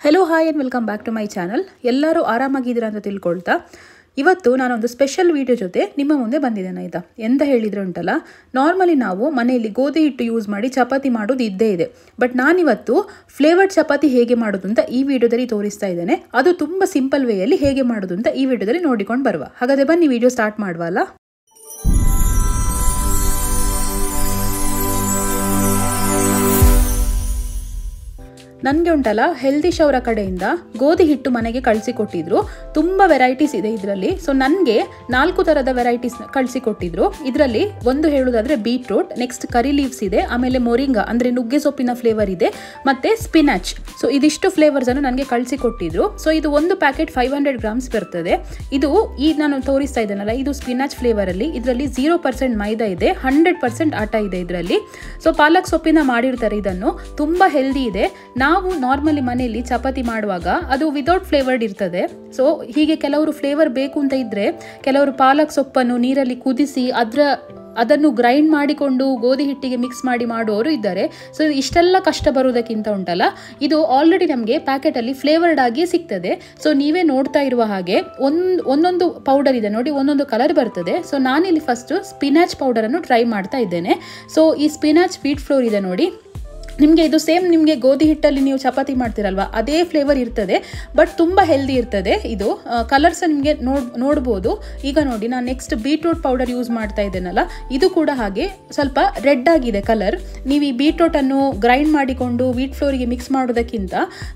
Hello hi and welcome back to my channel. ಎಲ್ಲರೂ ಆರಾಮಾಗಿದ್ದೀರಾ ಅಂತ ತಿಳ್ಕೊಳ್ತಾ ಇವತ್ತು ನಾನೊಂದು ಸ್ಪೆಷಲ್ ವಿಡಿಯೋ ಜೊತೆ ನಿಮ್ಮ ಮುಂದೆ ಬಂದಿದ್ದೇನೆ ಆಯಿತಾ. ಎಂತ ಹೇಳಿದರೆ ಉಂಟಲ್ಲ, ನಾರ್ಮಲಿ ನಾವು ಮನೆಯಲ್ಲಿ ಗೋಧಿ ಹಿಟ್ಟು ಯೂಸ್ ಮಾಡಿ ಚಪಾತಿ ಮಾಡೋದು ಇದ್ದೇ ಇದೆ. ಬಟ್ ನಾನಿವತ್ತು ಫ್ಲೇವರ್ಡ್ ಚಪಾತಿ ಹೇಗೆ ಮಾಡೋದು ಅಂತ ಈ ವಿಡಿಯೋದಲ್ಲಿ ತೋರಿಸ್ತಾ ಇದ್ದೇನೆ. ಅದು ತುಂಬ ಸಿಂಪಲ್ ವೇಯಲ್ಲಿ ಹೇಗೆ ಮಾಡೋದು ಅಂತ ಈ ವಿಡಿಯೋದಲ್ಲಿ ನೋಡಿಕೊಂಡು ಬರುವ. ಹಾಗಾದರೆ ಬನ್ನಿ ವಿಡಿಯೋ ಸ್ಟಾರ್ಟ್ ಮಾಡುವಲ್ಲ. ನನಗೆ ಉಂಟಲ್ಲ ಹೆಲ್ದಿ ಶೌರ ಕಡೆಯಿಂದ ಗೋಧಿ ಹಿಟ್ಟು ಮನೆಗೆ ಕಳಿಸಿಕೊಟ್ಟಿದ್ರು. ತುಂಬ ವೆರೈಟೀಸ್ ಇದೆ ಇದರಲ್ಲಿ. ಸೊ ನನಗೆ 4 ಥರದ ವೆರೈಟೀಸ್ ಕಳಿಸಿಕೊಟ್ಟಿದ್ರು. ಇದರಲ್ಲಿ ಒಂದು ಹೇಳೋದಾದರೆ ಬೀಟ್ರೂಟ್, ನೆಕ್ಸ್ಟ್ ಕರಿ ಲೀವ್ಸ್ ಇದೆ, ಆಮೇಲೆ ಮೊರಿಂಗಾ ಅಂದರೆ ನುಗ್ಗೆ ಸೊಪ್ಪಿನ ಫ್ಲೇವರ್ ಇದೆ, ಮತ್ತು ಸ್ಪಿನಾಚ್. ಸೊ ಇದಿಷ್ಟು ಫ್ಲೇವರ್ಸನ್ನು ನನಗೆ ಕಳಿಸಿಕೊಟ್ಟಿದ್ರು. ಸೊ ಇದು ಒಂದು ಪ್ಯಾಕೆಟ್ 500 ಗ್ರಾಮ್ಸ್ ಬರ್ತದೆ. ಇದು ನಾನು ತೋರಿಸ್ತಾ ಇದ್ದೇನಲ್ಲ, ಇದು ಸ್ಪಿನಾಚ್ ಫ್ಲೇವರಲ್ಲಿ. ಇದರಲ್ಲಿ 0% ಮೈದಾ ಇದೆ, 100% ಆಟ ಇದೆ ಇದರಲ್ಲಿ. ಸೊ ಪಾಲಕ್ ಸೊಪ್ಪಿನ ಮಾಡಿರ್ತಾರೆ ಇದನ್ನು. ತುಂಬ ಹೆಲ್ದಿ ಇದೆ. ನಾವು ನಾರ್ಮಲಿ ಮನೆಯಲ್ಲಿ ಚಪಾತಿ ಮಾಡುವಾಗ ಅದು ವಿದೌಟ್ ಫ್ಲೇವರ್ಡ್ ಇರ್ತದೆ. ಸೊ ಹೀಗೆ ಕೆಲವರು ಫ್ಲೇವರ್ ಬೇಕು ಅಂತ ಇದ್ದರೆ ಕೆಲವರು ಪಾಲಕ್ ಸೊಪ್ಪನ್ನು ನೀರಲ್ಲಿ ಕುದಿಸಿ ಅದನ್ನು ಗ್ರೈಂಡ್ ಮಾಡಿಕೊಂಡು ಗೋಧಿ ಹಿಟ್ಟಿಗೆ ಮಿಕ್ಸ್ ಮಾಡಿ ಮಾಡುವವರು ಇದ್ದಾರೆ. ಸೊ ಇಷ್ಟೆಲ್ಲ ಕಷ್ಟ ಬರುವುದಕ್ಕಿಂತ ಉಂಟಲ್ಲ, ಇದು ಆಲ್ರೆಡಿ ನಮಗೆ ಪ್ಯಾಕೆಟಲ್ಲಿ ಫ್ಲೇವರ್ಡ್ ಆಗಿ ಸಿಗ್ತದೆ. ಸೊ ನೀವೇ ನೋಡ್ತಾ ಇರುವ ಹಾಗೆ ಒಂದೊಂದು ಪೌಡರ್ ಇದೆ ನೋಡಿ, ಒಂದೊಂದು ಕಲರ್ ಬರ್ತದೆ. ಸೊ ನಾನಿಲ್ಲಿ ಫಸ್ಟು ಸ್ಪಿನಾಚ್ ಪೌಡರನ್ನು ಟ್ರೈ ಮಾಡ್ತಾ ಇದ್ದೇನೆ. ಸೊ ಈ ಸ್ಪಿನಾಚ್ ವೀಟ್ ಫ್ಲೋರ್ ಇದೆ ನೋಡಿ, ನಿಮಗೆ ಇದು ಸೇಮ್ ನಿಮಗೆ ಗೋಧಿ ಹಿಟ್ಟಲ್ಲಿ ನೀವು ಚಪಾತಿ ಮಾಡ್ತೀರಲ್ವ ಅದೇ ಫ್ಲೇವರ್ ಇರ್ತದೆ. ಬಟ್ ತುಂಬ ಹೆಲ್ದಿ ಇರ್ತದೆ. ಇದು ಕಲರ್ಸ್ ನಿಮಗೆ ನೋಡ್ಬೋದು. ಈಗ ನೋಡಿ, ನಾನು ನೆಕ್ಸ್ಟ್ ಬೀಟ್ರೂಟ್ ಪೌಡರ್ ಯೂಸ್ ಮಾಡ್ತಾ ಇದ್ದೇನಲ್ಲ, ಇದು ಕೂಡ ಹಾಗೆ ಸ್ವಲ್ಪ ರೆಡ್ ಆಗಿದೆ ಕಲರ್. ನೀವು ಈ ಬೀಟ್ರೂಟನ್ನು ಗ್ರೈಂಡ್ ಮಾಡಿಕೊಂಡು ವೀಟ್ ಫ್ಲೋರಿಗೆ ಮಿಕ್ಸ್ ಮಾಡೋದಕ್ಕಿಂತ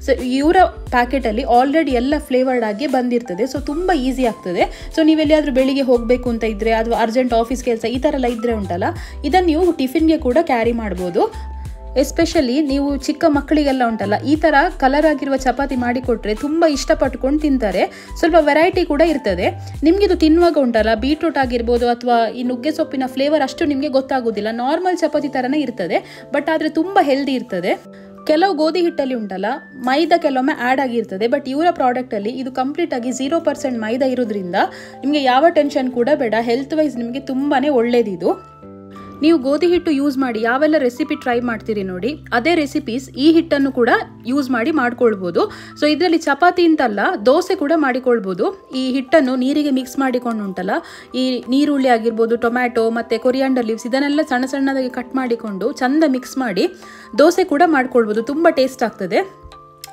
ಸೊ ಇವರ ಪ್ಯಾಕೆಟಲ್ಲಿ ಆಲ್ರೆಡಿ ಎಲ್ಲ ಫ್ಲೇವರ್ಡ್ ಆಗಿ ಬಂದಿರ್ತದೆ. ಸೊ ತುಂಬ ಈಸಿ ಆಗ್ತದೆ. ಸೊ ನೀವೆಲ್ಲಿಯಾದರೂ ಬೆಳಿಗ್ಗೆ ಹೋಗಬೇಕು ಅಂತ ಇದ್ದರೆ ಅಥವಾ ಅರ್ಜೆಂಟ್ ಆಫೀಸ್ ಕೆಲಸ ಈ ಥರ ಎಲ್ಲ ಇದ್ದರೆ ಉಂಟಲ್ಲ, ಇದನ್ನು ನೀವು ಟಿಫಿನ್ಗೆ ಕೂಡ ಕ್ಯಾರಿ ಮಾಡ್ಬೋದು. ಎಸ್ಪೆಷಲಿ ನೀವು ಚಿಕ್ಕ ಮಕ್ಕಳಿಗೆಲ್ಲ ಉಂಟಲ್ಲ, ಈ ಥರ ಕಲರ್ ಆಗಿರುವ ಚಪಾತಿ ಮಾಡಿಕೊಟ್ರೆ ತುಂಬ ಇಷ್ಟಪಟ್ಕೊಂಡು ತಿಂತಾರೆ. ಸ್ವಲ್ಪ ವೆರೈಟಿ ಕೂಡ ಇರ್ತದೆ. ನಿಮಗಿದು ತಿನ್ನುವಾಗ ಉಂಟಲ್ಲ, ಬೀಟ್ರೂಟ್ ಆಗಿರ್ಬೋದು ಅಥವಾ ಈ ನುಗ್ಗೆ ಸೊಪ್ಪಿನ ಫ್ಲೇವರ್ ಅಷ್ಟು ನಿಮಗೆ ಗೊತ್ತಾಗೋದಿಲ್ಲ. ನಾರ್ಮಲ್ ಚಪಾತಿ ಥರನೇ ಇರ್ತದೆ, ಬಟ್ ಆದರೆ ತುಂಬ ಹೆಲ್ದಿ ಇರ್ತದೆ. ಕೆಲವು ಗೋಧಿ ಹಿಟ್ಟಲ್ಲಿ ಉಂಟಲ್ಲ ಮೈದಾ ಕೆಲವೊಮ್ಮೆ ಆ್ಯಡ್ ಆಗಿರ್ತದೆ. ಬಟ್ ಇವರ ಪ್ರಾಡಕ್ಟಲ್ಲಿ ಇದು ಕಂಪ್ಲೀಟಾಗಿ 0% ಮೈದಾ ಇರೋದ್ರಿಂದ ನಿಮಗೆ ಯಾವ ಟೆನ್ಷನ್ ಕೂಡ ಬೇಡ. ಹೆಲ್ತ್ ವೈಸ್ ನಿಮಗೆ ತುಂಬಾ ಒಳ್ಳೆಯದಿದು. ನೀವು ಗೋಧಿ ಹಿಟ್ಟು ಯೂಸ್ ಮಾಡಿ ಯಾವೆಲ್ಲ ರೆಸಿಪಿ ಟ್ರೈ ಮಾಡ್ತೀರಿ ನೋಡಿ, ಅದೇ ರೆಸಿಪೀಸ್ ಈ ಹಿಟ್ಟನ್ನು ಕೂಡ ಯೂಸ್ ಮಾಡಿ ಮಾಡ್ಕೊಳ್ಬೋದು. ಸೊ ಇದರಲ್ಲಿ ಚಪಾತಿ ಅಂತಲ್ಲ, ದೋಸೆ ಕೂಡ ಮಾಡಿಕೊಳ್ಬೋದು. ಈ ಹಿಟ್ಟನ್ನು ನೀರಿಗೆ ಮಿಕ್ಸ್ ಮಾಡಿಕೊಂಡು ಉಂಟಲ್ಲ, ಈ ನೀರುಳ್ಳಿ ಆಗಿರ್ಬೋದು, ಟೊಮ್ಯಾಟೊ ಮತ್ತು ಕೊರಿಯಾಂಡರ್ ಲೀವ್ಸ್ ಇದನ್ನೆಲ್ಲ ಸಣ್ಣ ಸಣ್ಣದಾಗಿ ಕಟ್ ಮಾಡಿಕೊಂಡು ಚಂದ ಮಿಕ್ಸ್ ಮಾಡಿ ದೋಸೆ ಕೂಡ ಮಾಡ್ಕೊಳ್ಬೋದು. ತುಂಬ ಟೇಸ್ಟ್ ಆಗ್ತದೆ.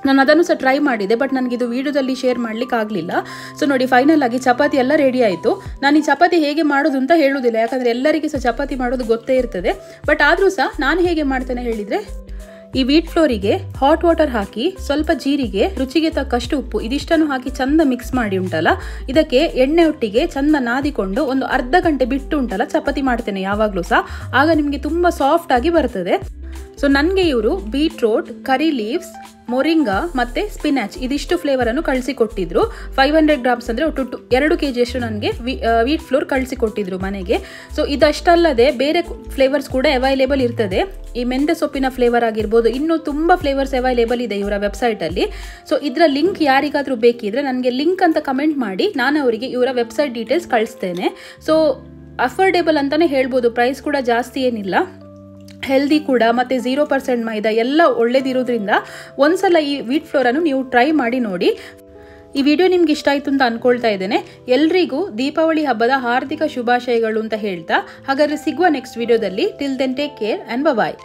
ನಾನು ಅದನ್ನು ಸಹ ಟ್ರೈ ಮಾಡಿದೆ, ಬಟ್ ನನಗಿದು ವೀಡಿಯೋದಲ್ಲಿ ಶೇರ್ ಮಾಡಲಿಕ್ಕೆ ಆಗಲಿಲ್ಲ. ಸೊ ನೋಡಿ, ಫೈನಲ್ ಆಗಿ ಚಪಾತಿ ಎಲ್ಲ ರೆಡಿ ಆಯಿತು. ನಾನು ಈ ಚಪಾತಿ ಹೇಗೆ ಮಾಡೋದು ಅಂತ ಹೇಳುವುದಿಲ್ಲ, ಯಾಕಂದರೆ ಎಲ್ಲರಿಗೂ ಸಹ ಚಪಾತಿ ಮಾಡೋದು ಗೊತ್ತೇ ಇರ್ತದೆ. ಬಟ್ ಆದರೂ ಸಹ ನಾನು ಹೇಗೆ ಮಾಡ್ತೇನೆ ಹೇಳಿದರೆ, ಈ ವೀಟ್ ಫ್ಲೋರಿಗೆ ಹಾಟ್ ವಾಟರ್ ಹಾಕಿ ಸ್ವಲ್ಪ ಜೀರಿಗೆ, ರುಚಿಗೆ ತಕ್ಕಷ್ಟು ಉಪ್ಪು, ಇದಿಷ್ಟನ್ನು ಹಾಕಿ ಚಂದ ಮಿಕ್ಸ್ ಮಾಡಿ ಉಂಟಲ್ಲ, ಇದಕ್ಕೆ ಎಣ್ಣೆ ಒಟ್ಟಿಗೆ ಚಂದ ನಾದಿಕೊಂಡು ಒಂದು ಅರ್ಧ ಗಂಟೆ ಬಿಟ್ಟು ಉಂಟಲ್ಲ ಚಪಾತಿ ಮಾಡ್ತೇನೆ ಯಾವಾಗಲೂ ಸಹ. ಆಗ ನಿಮಗೆ ತುಂಬ ಸಾಫ್ಟ್ ಆಗಿ ಬರ್ತದೆ. ಸೊ ನನಗೆ ಇವರು ಬೀಟ್ರೂಟ್, ಕರಿ ಲೀವ್ಸ್, ಮೊರಿಂಗಾ ಮತ್ತು ಸ್ಪಿನಾಚ್ ಇದಿಷ್ಟು ಫ್ಲೇವರನ್ನು ಕಳಿಸಿಕೊಟ್ಟಿದ್ರು. 500 ಗ್ರಾಮ್ಸ್ ಅಂದರೆ ಒಟ್ಟು 2 kg ಅಷ್ಟು ನನಗೆ ವೀಟ್ ಫ್ಲೋರ್ ಕಳಿಸಿಕೊಟ್ಟಿದ್ರು ಮನೆಗೆ. ಸೊ ಇದಷ್ಟಲ್ಲದೆ ಬೇರೆ ಫ್ಲೇವರ್ಸ್ ಕೂಡ ಅವೈಲೇಬಲ್ ಇರ್ತದೆ. ಈ ಮೆಂತೆ ಸೊಪ್ಪಿನ ಫ್ಲೇವರ್ ಆಗಿರ್ಬೋದು, ಇನ್ನೂ ತುಂಬ ಫ್ಲೇವರ್ಸ್ ಅವೈಲೇಬಲ್ ಇದೆ ಇವರ ವೆಬ್ಸೈಟಲ್ಲಿ. ಸೊ ಇದರ ಲಿಂಕ್ ಯಾರಿಗಾದರೂ ಬೇಕಿದ್ರೆ ನನಗೆ ಲಿಂಕ್ ಅಂತ ಕಮೆಂಟ್ ಮಾಡಿ, ನಾನು ಅವರಿಗೆ ಇವರ ವೆಬ್ಸೈಟ್ ಡೀಟೇಲ್ಸ್ ಕಳಿಸ್ತೇನೆ. ಸೊ ಅಫೋರ್ಡೆಬಲ್ ಅಂತಲೇ ಹೇಳ್ಬೋದು, ಪ್ರೈಸ್ ಕೂಡ ಜಾಸ್ತಿ ಏನಿಲ್ಲ, ಹೆಲ್ದಿ ಕೂಡ, ಮತ್ತು 0% ಮೈದಾ ಎಲ್ಲ ಒಳ್ಳೇದಿರೋದ್ರಿಂದ ಒಂದ್ಸಲ ಈ ವೀಟ್ ಫ್ಲೋರನ್ನು ನೀವು ಟ್ರೈ ಮಾಡಿ ನೋಡಿ. ಈ ವಿಡಿಯೋ ನಿಮ್ಗೆ ಇಷ್ಟ ಆಯಿತು ಅಂತ ಅಂದ್ಕೊಳ್ತಾ ಇದ್ದೇನೆ. ಎಲ್ರಿಗೂ ದೀಪಾವಳಿ ಹಬ್ಬದ ಹಾರ್ದಿಕ ಶುಭಾಶಯಗಳು ಅಂತ ಹೇಳ್ತಾ, ಹಾಗಾದರೆ ಸಿಗುವ ನೆಕ್ಸ್ಟ್ ವಿಡಿಯೋದಲ್ಲಿ. Till then take care and bye.